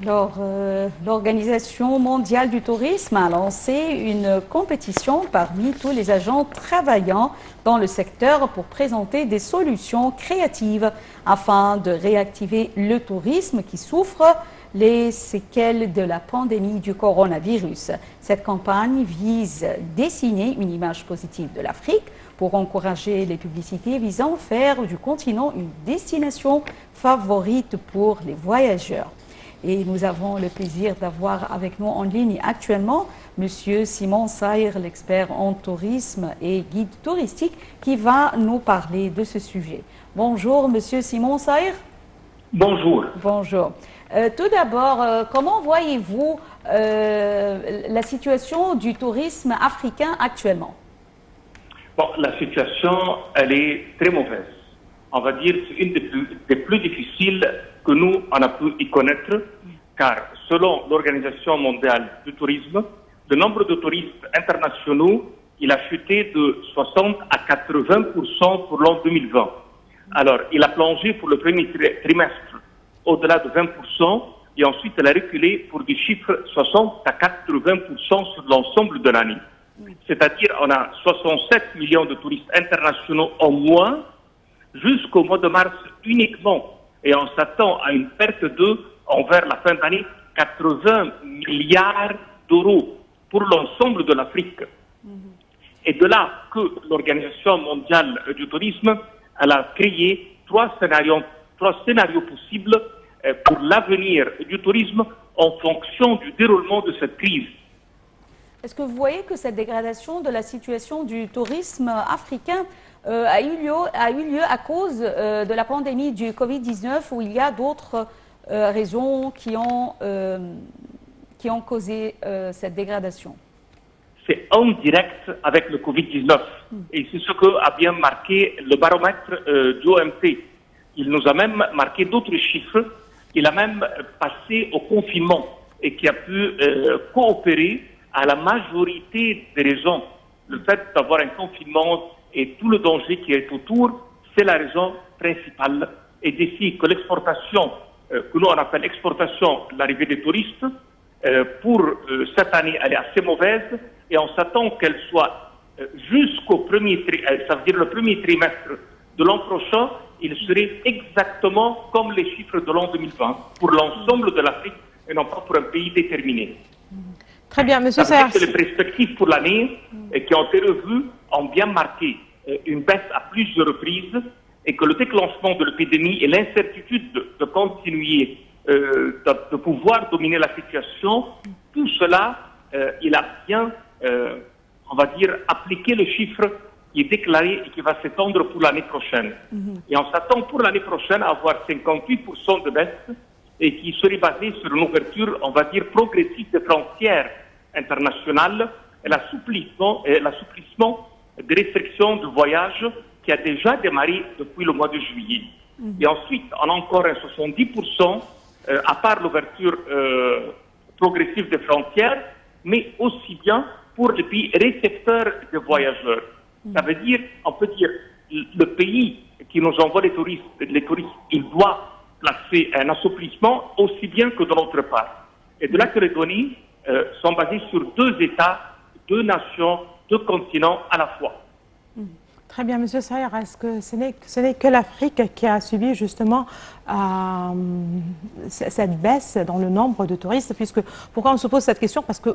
Alors, l'Organisation mondiale du tourisme a lancé une compétition parmi tous les agents travaillant dans le secteur pour présenter des solutions créatives afin de réactiver le tourisme qui souffre les séquelles de la pandémie du coronavirus. Cette campagne vise à dessiner une image positive de l'Afrique pour encourager les publicités visant à faire du continent une destination favorite pour les voyageurs. Et nous avons le plaisir d'avoir avec nous en ligne actuellement Monsieur Simon Saïr, l'expert en tourisme et guide touristique, qui va nous parler de ce sujet. Bonjour Monsieur Simon Saïr. Bonjour. Bonjour. Tout d'abord, comment voyez-vous la situation du tourisme africain actuellement? Bon, la situation, elle est très mauvaise. On va dire c'est une des plus difficiles que nous, on a pu y connaître, car selon l'Organisation mondiale du tourisme, le nombre de touristes internationaux, il a chuté de 60 à 80% pour l'an 2020. Alors, il a plongé pour le premier trimestre au-delà de 20%, et ensuite il a reculé pour des chiffres 60 à 80% sur l'ensemble de l'année. C'est-à-dire on a 67 millions de touristes internationaux en moins jusqu'au mois de mars uniquement. Et on s'attend à une perte de, envers la fin d'année, 80 milliards d'euros pour l'ensemble de l'Afrique. Et de là que l'Organisation mondiale du tourisme, elle a créé trois scénarios possibles pour l'avenir du tourisme en fonction du déroulement de cette crise. Est-ce que vous voyez que cette dégradation de la situation du tourisme africain a eu lieu à cause de la pandémie du Covid-19 ou il y a d'autres raisons qui ont causé cette dégradation? C'est en direct avec le Covid-19 et c'est ce que a bien marqué le baromètre du OMT. Il nous a même marqué d'autres chiffres. Il a même passé au confinement et qui a pu coopérer à la majorité des raisons. Le fait d'avoir un confinement et tout le danger qui est autour, c'est la raison principale. Et d'ici que l'exportation, que nous on appelle exportation, l'arrivée des touristes, pour cette année, elle est assez mauvaise et on s'attend qu'elle soit jusqu'au premier trimestre, ça veut dire le premier trimestre de l'an prochain, il serait exactement comme les chiffres de l'an 2020 pour l'ensemble de l'Afrique et non pas pour un pays déterminé. Très bien, Monsieur Saïr. Les perspectives pour l'année qui ont été revues ont bien marqué une baisse à plusieurs reprises et que le déclenchement de l'épidémie et l'incertitude de continuer de pouvoir dominer la situation, tout cela, il a bien, on va dire, appliqué le chiffre qui est déclaré et qui va s'étendre pour l'année prochaine. Et on s'attend pour l'année prochaine à avoir 58% de baisse et qui serait basée sur une ouverture, on va dire, progressive des frontières internationales et l'assouplissement des restrictions de voyage qui a déjà démarré depuis le mois de juillet. Et ensuite, on a encore un 70%, à part l'ouverture progressive des frontières, mais aussi bien pour les pays récepteurs de voyageurs. Ça veut dire, on peut dire, le pays qui nous envoie les touristes, il doit placer un assouplissement aussi bien que de notre part. Et de là que les données sont basées sur deux États, deux nations, deux continents à la fois. Très bien, Monsieur Saïr. Est-ce que ce n'est que l'Afrique qui a subi justement cette baisse dans le nombre de touristes? Pourquoi on se pose cette question? Parce que,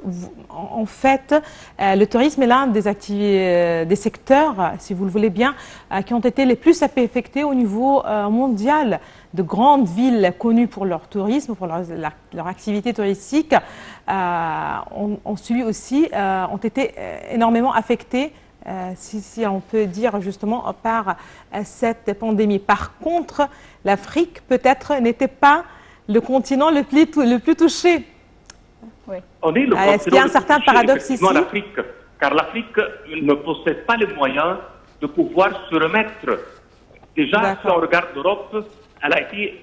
en fait, le tourisme est l'un des secteurs, si vous le voulez bien, qui ont été les plus affectés au niveau mondial. De grandes villes connues pour leur tourisme, pour leur activité touristique, ont subi aussi, ont été énormément affectées. Si on peut dire justement par cette pandémie. Par contre, l'Afrique peut-être n'était pas le continent le plus touché. Oui. Est-ce qu'il y a un certain paradoxe ici? Car l'Afrique ne possède pas les moyens de pouvoir se remettre. Déjà, si on regarde l'Europe, elle a été,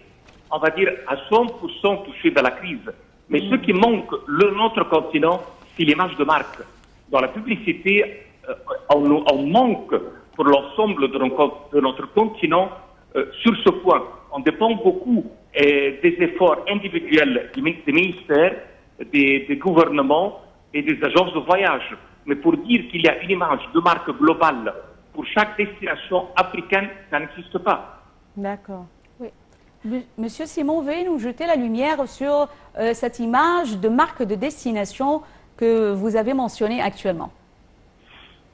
on va dire, à 100% touchée de la crise. Mais ce qui manque, notre continent, c'est l'image de marque. Dans la publicité, on manque pour l'ensemble de notre continent sur ce point. On dépend beaucoup des efforts individuels des ministères, des gouvernements et des agences de voyage. Mais pour dire qu'il y a une image de marque globale pour chaque destination africaine, ça n'existe pas. D'accord. Oui. Monsieur Simon, veuillez nous jeter la lumière sur cette image de marque de destination que vous avez mentionnée actuellement.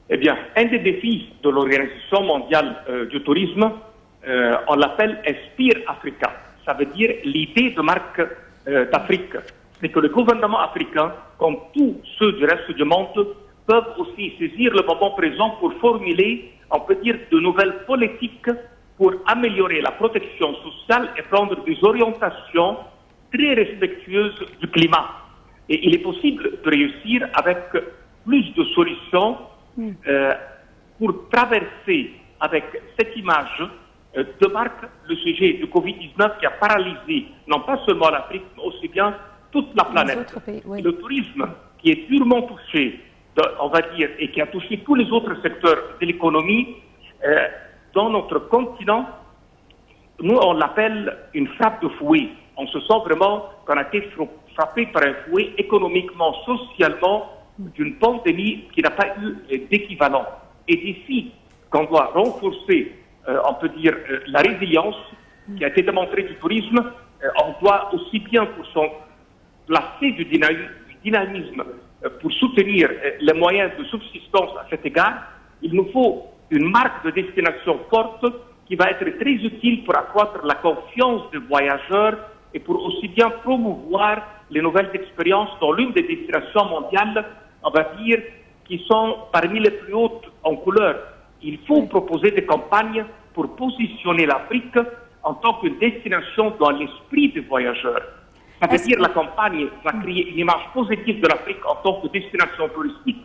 Eh bien, un des défis de l'Organisation mondiale du tourisme, on l'appelle Aspire Africa. Ça veut dire l'idée de marque d'Afrique. C'est que le gouvernement africain, comme tous ceux du reste du monde, peuvent aussi saisir le moment présent pour formuler, on peut dire, de nouvelles politiques pour améliorer la protection sociale et prendre des orientations très respectueuses du climat. Et il est possible de réussir avec plus de solutions pour traverser avec cette image de marque le sujet du Covid-19 qui a paralysé non pas seulement l'Afrique, mais aussi bien toute la planète. Pays, oui. Le tourisme qui est durement touché, on va dire, et qui a touché tous les autres secteurs de l'économie, dans notre continent, nous on l'appelle une frappe de fouet. On se sent vraiment qu'on a été frappé par un fouet économiquement, socialement, d'une pandémie qui n'a pas eu d'équivalent. Et d'ici qu'on doit renforcer, on peut dire, la résilience qui a été démontrée du tourisme, on doit aussi bien pour son placer du dynamisme pour soutenir les moyens de subsistance à cet égard, il nous faut une marque de destination forte qui va être très utile pour accroître la confiance des voyageurs et pour aussi bien promouvoir les nouvelles expériences dans l'une des destinations mondiales, on va dire, qui sont parmi les plus hautes en couleur. Il faut proposer des campagnes pour positionner l'Afrique en tant que destination dans l'esprit des voyageurs. Ça veut dire que la campagne va créer une image positive de l'Afrique en tant que destination touristique,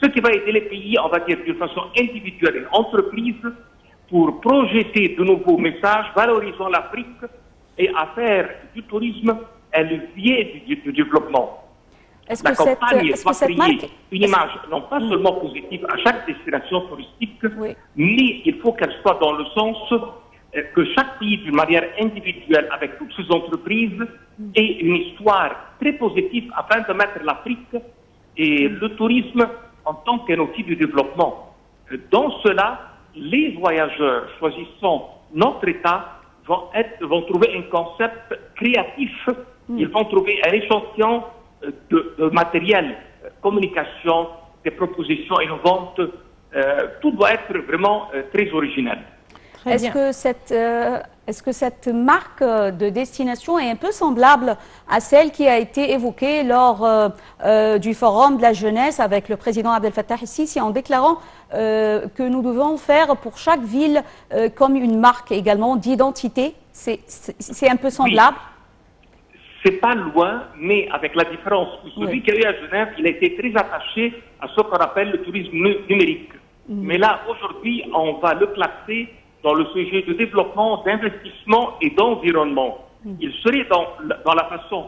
ce qui va aider les pays, on va dire, d'une façon individuelle et entreprise pour projeter de nouveaux messages valorisant l'Afrique et à faire du tourisme un levier du développement. La campagne va créer une image non pas seulement positive à chaque destination touristique, mais il faut qu'elle soit dans le sens que chaque pays, d'une manière individuelle, avec toutes ses entreprises, ait une histoire très positive afin de mettre l'Afrique et le tourisme en tant qu'un outil du développement. Dans cela, les voyageurs choisissant notre État vont trouver un concept créatif, ils vont trouver un échantillon de matériel, communication, des propositions innovantes. Tout doit être vraiment très original. Est-ce que cette marque de destination est un peu semblable à celle qui a été évoquée lors du Forum de la jeunesse avec le président Abdel Fattah el-Sisi en déclarant que nous devons faire pour chaque ville comme une marque également d'identité? C'est un peu semblable? C'est pas loin, mais avec la différence. Celui qui a eu à Genève, il a été très attaché à ce qu'on appelle le tourisme numérique. Mais là, aujourd'hui, on va le classer dans le sujet de développement, d'investissement et d'environnement. Il serait dans la façon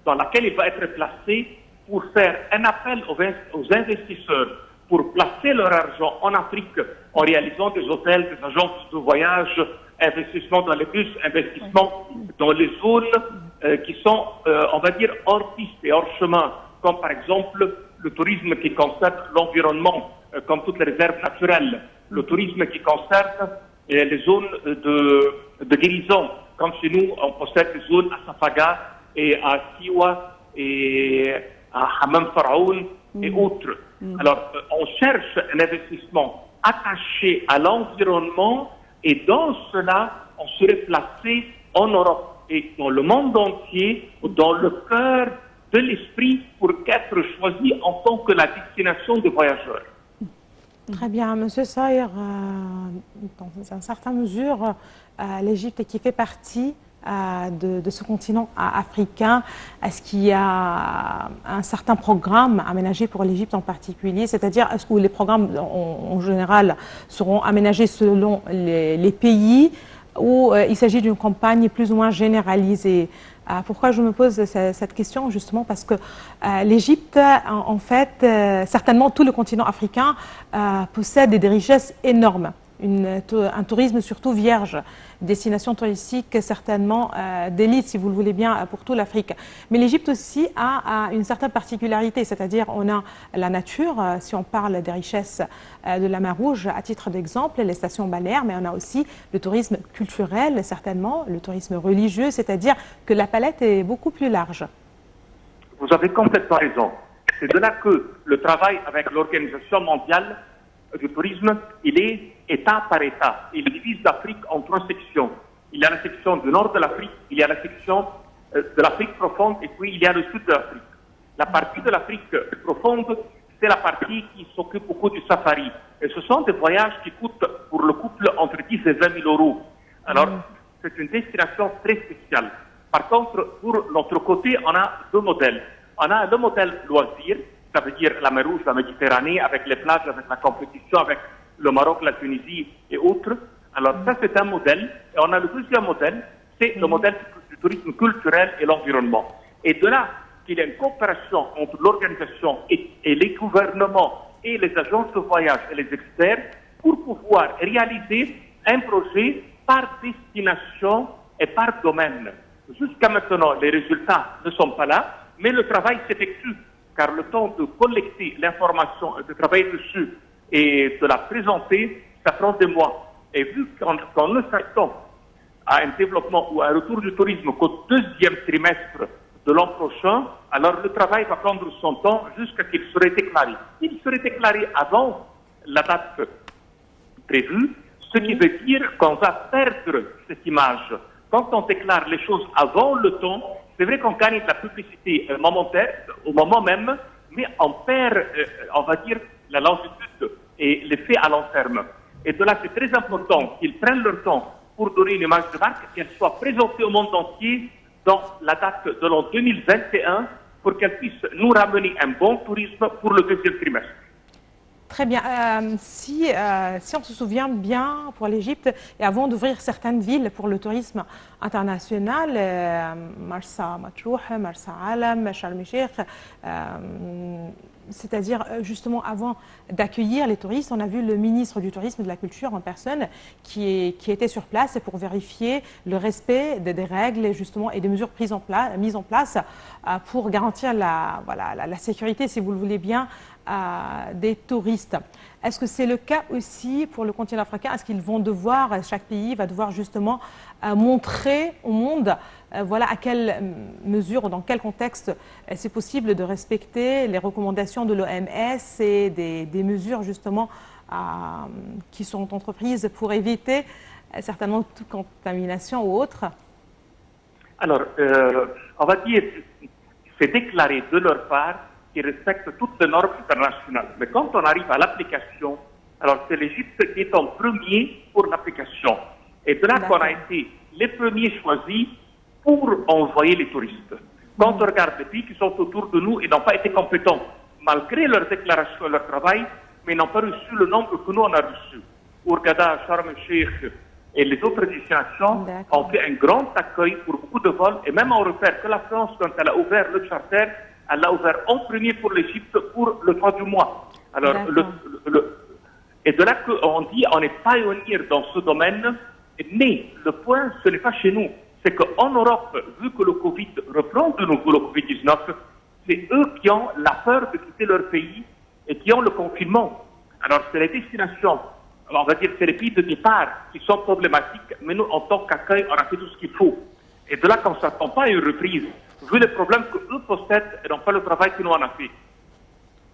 dans laquelle il va être placé pour faire un appel aux investisseurs pour placer leur argent en Afrique en réalisant des hôtels, des agences de voyage, investissement dans les bus, investissement dans les zones qui sont, on va dire, hors piste et hors chemin, comme par exemple le tourisme qui concerne l'environnement, comme toutes les réserves naturelles, le tourisme qui concerne les zones de guérison, comme chez nous, on possède des zones à Safaga et à Siwa et à Hammam Faraoun et autres. Alors, on cherche un investissement attaché à l'environnement et dans cela, on serait placé en Europe et dans le monde entier, dans le cœur de l'esprit pour qu'être choisi en tant que la destination des voyageurs. Très bien, Monsieur Saïr, dans une certaine mesure, l'Égypte qui fait partie de ce continent africain, est-ce qu'il y a un certain programme aménagé pour l'Égypte en particulier? C'est-à-dire, est-ce que les programmes en général seront aménagés selon les pays ou il s'agit d'une campagne plus ou moins généralisée? Pourquoi je me pose cette question? Justement parce que l'Égypte, en fait, certainement tout le continent africain possède des richesses énormes. un tourisme surtout vierge, destination touristique certainement d'élite, si vous le voulez bien, pour toute l'Afrique. Mais l'Égypte aussi a une certaine particularité, c'est-à-dire on a la nature, si on parle des richesses de la mer Rouge, à titre d'exemple, les stations balnéaires, mais on a aussi le tourisme culturel, certainement, le tourisme religieux, c'est-à-dire que la palette est beaucoup plus large. Vous avez complètement raison. C'est de là que le travail avec l'Organisation mondiale du tourisme, il est État par État. Il divise l'Afrique en 3 sections. Il y a la section du nord de l'Afrique, il y a la section de l'Afrique profonde et puis il y a le sud de l'Afrique. La partie de l'Afrique profonde, c'est la partie qui s'occupe beaucoup du safari. Et ce sont des voyages qui coûtent pour le couple entre 10 et 20 000 euros. Alors, c'est une destination très spéciale. Par contre, pour notre côté, on a 2 modèles. On a le modèle loisir, ça veut dire la mer Rouge, la Méditerranée, avec les plages, avec la compétition, avec le Maroc, la Tunisie et autres. Alors ça, c'est un modèle. Et on a le deuxième modèle, c'est le modèle du tourisme culturel et l'environnement. Et de là qu'il y a une coopération entre l'organisation et les gouvernements et les agences de voyage et les experts pour pouvoir réaliser un projet par destination et par domaine. Jusqu'à maintenant, les résultats ne sont pas là, mais le travail s'effectue, car le temps de collecter l'information, de travailler dessus et de la présenter, ça prend des mois. Et vu qu'on ne s'attend à un développement ou à un retour du tourisme qu'au 2e trimestre de l'an prochain, alors le travail va prendre son temps jusqu'à qu'il serait déclaré. S'il serait déclaré avant la date prévue, ce qui veut dire qu'on va perdre cette image. Quand on déclare les choses avant le temps, c'est vrai qu'on gagne de la publicité momentaire, au moment même, mais on perd, on va dire, la longitude et l'effet à long terme. Et de là, c'est très important qu'ils prennent leur temps pour donner une image de marque, qu'elle soit présentée au monde entier dans la date de l'an 2021 pour qu'elle puisse nous ramener un bon tourisme pour le 2e trimestre. Très bien. Si on se souvient bien pour l'Égypte, et avant d'ouvrir certaines villes pour le tourisme international, Marsa Matrouh, Marsa Alam, Sharm el-Sheikh, c'est-à-dire justement avant d'accueillir les touristes, on a vu le ministre du Tourisme et de la Culture en personne qui était sur place pour vérifier le respect des règles justement et des mesures mises en place pour garantir la sécurité, si vous le voulez bien, des touristes. Est-ce que c'est le cas aussi pour le continent africain? Est-ce qu'ils vont devoir, chaque pays va devoir justement montrer au monde voilà à quelle mesure ou dans quel contexte c'est possible de respecter les recommandations de l'OMS et des mesures justement qui sont entreprises pour éviter certainement toute contamination ou autre? Alors, on va dire, c'est déclaré de leur part qui respectent toutes les normes internationales. Mais quand on arrive à l'application, alors c'est l'Égypte qui est en premier pour l'application. Et de là qu'on a été les premiers choisis pour envoyer les touristes. Quand on regarde les pays qui sont autour de nous et n'ont pas été compétents, malgré leur déclaration et leur travail, mais n'ont pas reçu le nombre que nous on a reçu. Hurghada, Sharm el-Sheikh et les autres destinations ont fait un grand accueil pour beaucoup de vols. Et même on repère que la France, quand elle a ouvert le charter, elle l'a ouvert en premier pour l'Égypte pour le 3 du mois. Alors, et de là qu'on dit on est pionnier dans ce domaine, mais le point, ce n'est pas chez nous. C'est qu'en Europe, vu que le Covid reprend de nouveau le Covid-19, c'est eux qui ont la peur de quitter leur pays et qui ont le confinement. Alors, c'est les destinations, on va dire, c'est les pays de départ qui sont problématiques, mais nous, en tant qu'accueil, on a fait tout ce qu'il faut. Et de là qu'on ne s'attend pas à une reprise, vu les problèmes qu'eux possèdent et non pas le travail que nous on a fait.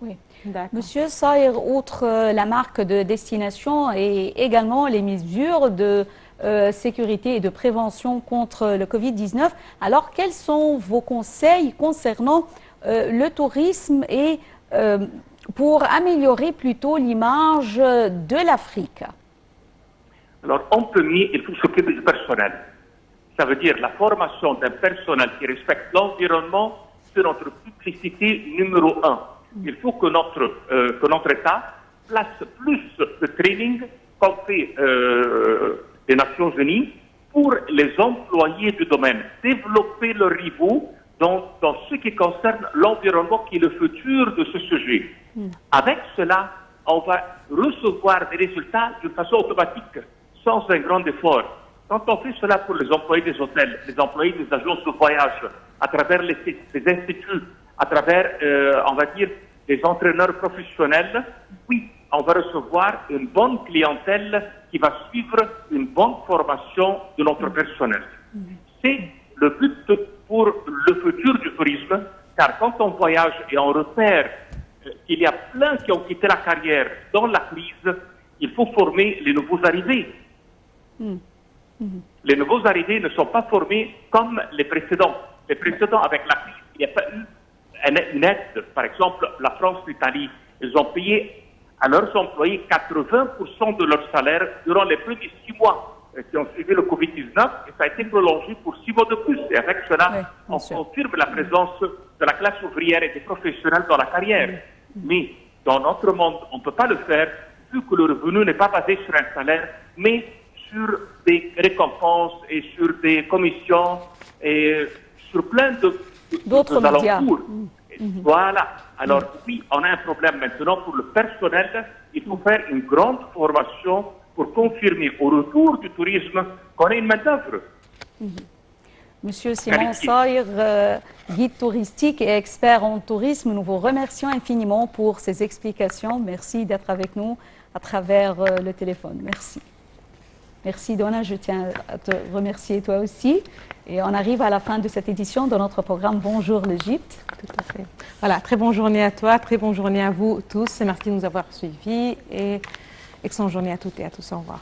Oui. Monsieur Saïr, outre la marque de destination et également les mesures de sécurité et de prévention contre le Covid-19, alors quels sont vos conseils concernant le tourisme et pour améliorer plutôt l'image de l'Afrique? Alors, en premier, il faut s'occuper du personnel. Ça veut dire la formation d'un personnel qui respecte l'environnement, c'est notre publicité numéro 1. Il faut que notre État place plus de training qu'on fait des Nations Unies pour les employés du domaine, développer leur niveau dans ce qui concerne l'environnement qui est le futur de ce sujet. Avec cela, on va recevoir des résultats de façon automatique, sans un grand effort. Quand on fait cela pour les employés des hôtels, les employés des agences de voyage, à travers les instituts, à travers, on va dire, des entraîneurs professionnels, oui, on va recevoir une bonne clientèle qui va suivre une bonne formation de notre personnel. C'est le but pour le futur du tourisme, car quand on voyage et on repère qu'il y a plein qui ont quitté la carrière dans la crise, il faut former les nouveaux arrivés. Les nouveaux arrivés ne sont pas formés comme les précédents. Les précédents, avec la crise, il n'y a pas eu une aide. Par exemple, la France, l'Italie, ils ont payé à leurs employés 80% de leur salaire durant les premiers 6 mois qui ont suivi le Covid-19, et ça a été prolongé pour 6 mois de plus. Et avec cela, on confirme la présence de la classe ouvrière et des professionnels dans la carrière. Mais dans notre monde, on ne peut pas le faire, vu que le revenu n'est pas basé sur un salaire, mais sur des récompenses et sur des commissions et sur plein d'autres médias. Voilà. Alors oui, on a un problème maintenant pour le personnel. Il faut faire une grande formation pour confirmer au retour du tourisme qu'on a une main-d'œuvre. Monsieur Simon Saïr, guide touristique et expert en tourisme, nous vous remercions infiniment pour ces explications. Merci d'être avec nous à travers le téléphone. Merci. Merci Donna, je tiens à te remercier toi aussi. Et on arrive à la fin de cette édition de notre programme Bonjour l'Égypte. Tout à fait. Voilà, très bonne journée à toi, très bonne journée à vous tous. Merci de nous avoir suivis et excellente journée à toutes et à tous. Au revoir.